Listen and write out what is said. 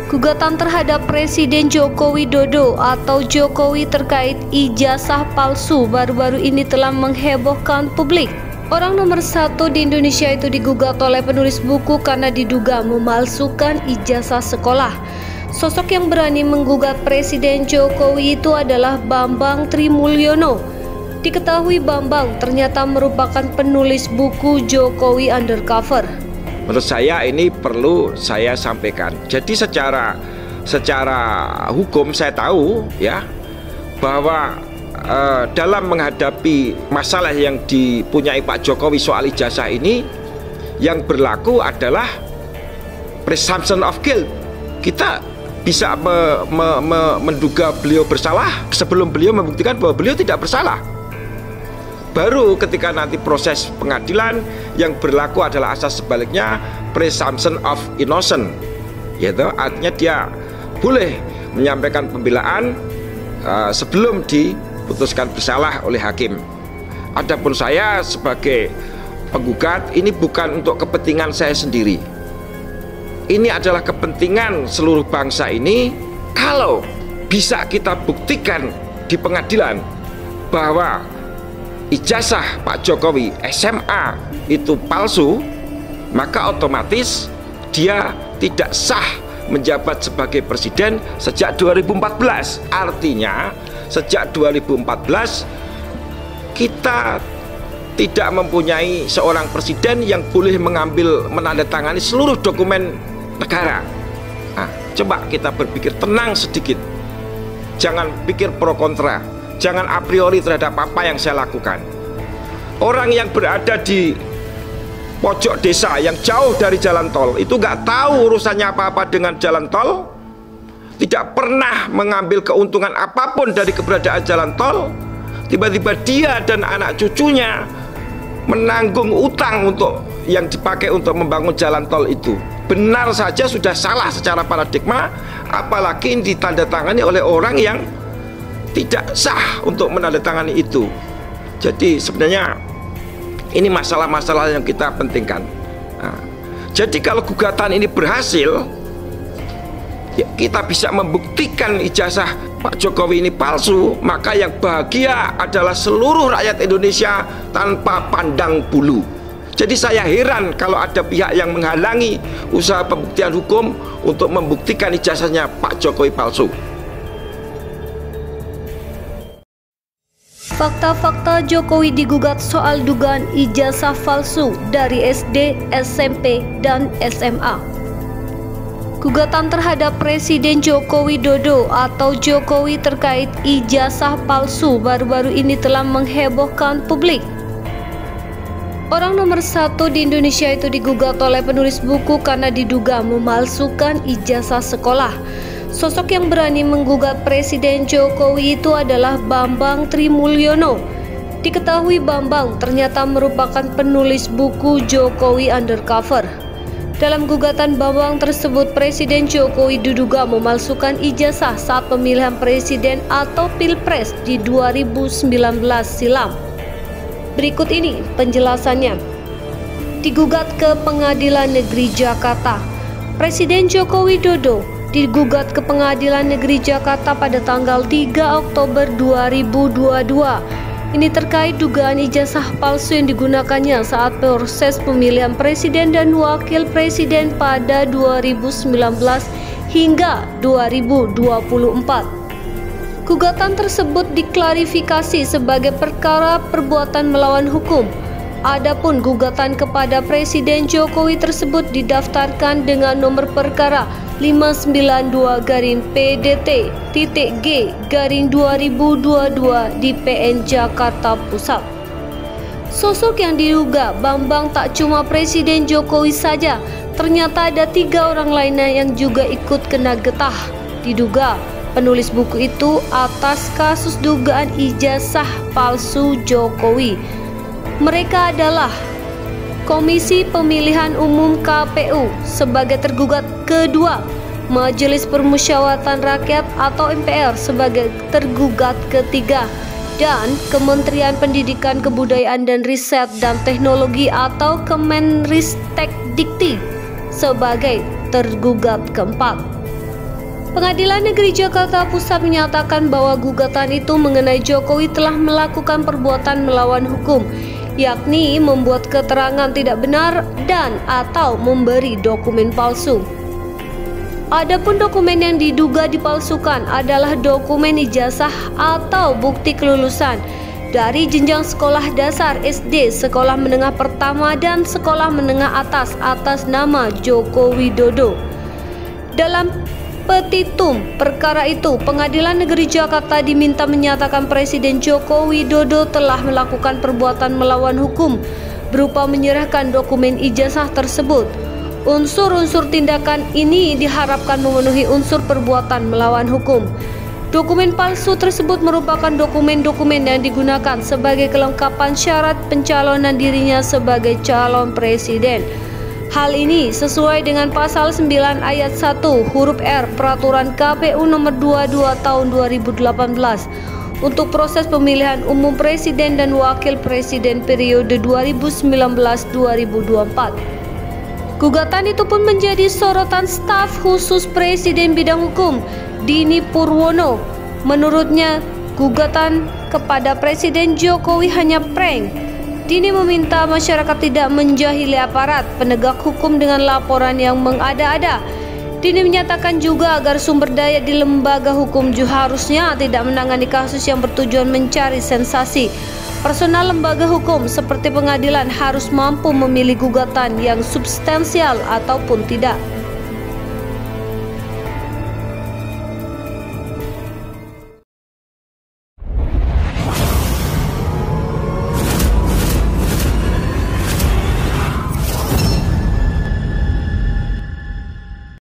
Gugatan terhadap Presiden Joko Widodo atau Jokowi terkait ijazah palsu baru-baru ini telah menghebohkan publik. Orang nomor satu di Indonesia itu digugat oleh penulis buku karena diduga memalsukan ijazah sekolah. Sosok yang berani menggugat Presiden Jokowi itu adalah Bambang Trimulyono. Diketahui Bambang ternyata merupakan penulis buku Jokowi Undercover. Menurut saya ini perlu saya sampaikan. Jadi secara hukum saya tahu ya bahwa dalam menghadapi masalah yang dipunyai Pak Jokowi soal ijazah ini, yang berlaku adalah presumption of guilt. Kita bisa menduga beliau bersalah sebelum beliau membuktikan bahwa beliau tidak bersalah. Baru ketika nanti proses pengadilan yang berlaku adalah asas sebaliknya, presumption of innocent, yaitu artinya dia boleh menyampaikan pembelaan sebelum diputuskan bersalah oleh hakim. Adapun saya sebagai penggugat, ini bukan untuk kepentingan saya sendiri. Ini adalah kepentingan seluruh bangsa ini. Kalau bisa kita buktikan di pengadilan bahwa ijazah Pak Jokowi SMA itu palsu, maka otomatis dia tidak sah menjabat sebagai presiden sejak 2014. Artinya sejak 2014 kita tidak mempunyai seorang presiden yang boleh menandatangani seluruh dokumen negara. Nah, coba kita berpikir tenang sedikit, jangan pikir pro kontra, jangan a priori terhadap apa yang saya lakukan. Orang yang berada di pojok desa yang jauh dari jalan tol itu nggak tahu urusannya apa-apa dengan jalan tol, tidak pernah mengambil keuntungan apapun dari keberadaan jalan tol. Tiba-tiba dia dan anak cucunya menanggung utang untuk yang dipakai untuk membangun jalan tol itu. Benar saja sudah salah secara paradigma, apalagi ditandatangani oleh orang yang tidak sah untuk menandatangani itu. Jadi sebenarnya ini masalah-masalah yang kita pentingkan. Nah, jadi kalau gugatan ini berhasil, ya kita bisa membuktikan ijazah Pak Jokowi ini palsu, maka yang bahagia adalah seluruh rakyat Indonesia tanpa pandang bulu. Jadi saya heran kalau ada pihak yang menghalangi usaha pembuktian hukum untuk membuktikan ijazahnya Pak Jokowi palsu. Fakta-fakta Jokowi digugat soal dugaan ijazah palsu dari SD, SMP, dan SMA. Gugatan terhadap Presiden Joko Widodo atau Jokowi terkait ijazah palsu baru-baru ini telah menghebohkan publik. Orang nomor satu di Indonesia itu digugat oleh penulis buku karena diduga memalsukan ijazah sekolah. Sosok yang berani menggugat Presiden Jokowi itu adalah Bambang Trimulyono. Diketahui Bambang ternyata merupakan penulis buku Jokowi Undercover. Dalam gugatan Bambang tersebut, Presiden Jokowi diduga memalsukan ijazah saat pemilihan presiden atau pilpres di 2019 silam. Berikut ini penjelasannya. Digugat ke Pengadilan Negeri Jakarta. Presiden Joko Widodo digugat ke Pengadilan Negeri Jakarta pada tanggal 3 Oktober 2022. Ini terkait dugaan ijazah palsu yang digunakannya saat proses pemilihan presiden dan wakil presiden pada 2019 hingga 2024. Gugatan tersebut diklarifikasi sebagai perkara perbuatan melawan hukum. Adapun gugatan kepada Presiden Jokowi tersebut didaftarkan dengan nomor perkara 592-PDT-G-2022 di PN Jakarta Pusat. Sosok yang diduga Bambang tak cuma Presiden Jokowi saja, ternyata ada 3 orang lainnya yang juga ikut kena getah. Diduga penulis buku itu atas kasus dugaan ijazah palsu Jokowi. Mereka adalah Komisi Pemilihan Umum KPU sebagai tergugat kedua, Majelis Permusyawaratan Rakyat atau MPR sebagai tergugat ketiga, dan Kementerian Pendidikan Kebudayaan dan Riset dan Teknologi atau Kemenristek Dikti sebagai tergugat keempat. Pengadilan Negeri Jakarta Pusat menyatakan bahwa gugatan itu mengenai Jokowi telah melakukan perbuatan melawan hukum, yakni membuat keterangan tidak benar dan atau memberi dokumen palsu. Adapun dokumen yang diduga dipalsukan adalah dokumen ijazah atau bukti kelulusan dari jenjang sekolah dasar SD, sekolah menengah pertama dan sekolah menengah atas nama Joko Widodo. Dalam petitum perkara itu, Pengadilan Negeri Jakarta diminta menyatakan Presiden Joko Widodo telah melakukan perbuatan melawan hukum berupa menyerahkan dokumen ijazah tersebut. Unsur-unsur tindakan ini diharapkan memenuhi unsur perbuatan melawan hukum. Dokumen palsu tersebut merupakan dokumen-dokumen yang digunakan sebagai kelengkapan syarat pencalonan dirinya sebagai calon presiden. Hal ini sesuai dengan pasal 9 ayat 1 huruf R Peraturan KPU nomor 22 tahun 2018 untuk proses pemilihan umum presiden dan wakil presiden periode 2019-2024. Gugatan itu pun menjadi sorotan staf khusus Presiden bidang hukum, Dini Purwono. Menurutnya, gugatan kepada Presiden Jokowi hanya prank. Dini meminta masyarakat tidak menjahili aparat penegak hukum dengan laporan yang mengada-ada. Dini menyatakan juga agar sumber daya di lembaga hukum juga harusnya tidak menangani kasus yang bertujuan mencari sensasi. Personal lembaga hukum seperti pengadilan harus mampu memilih gugatan yang substansial ataupun tidak.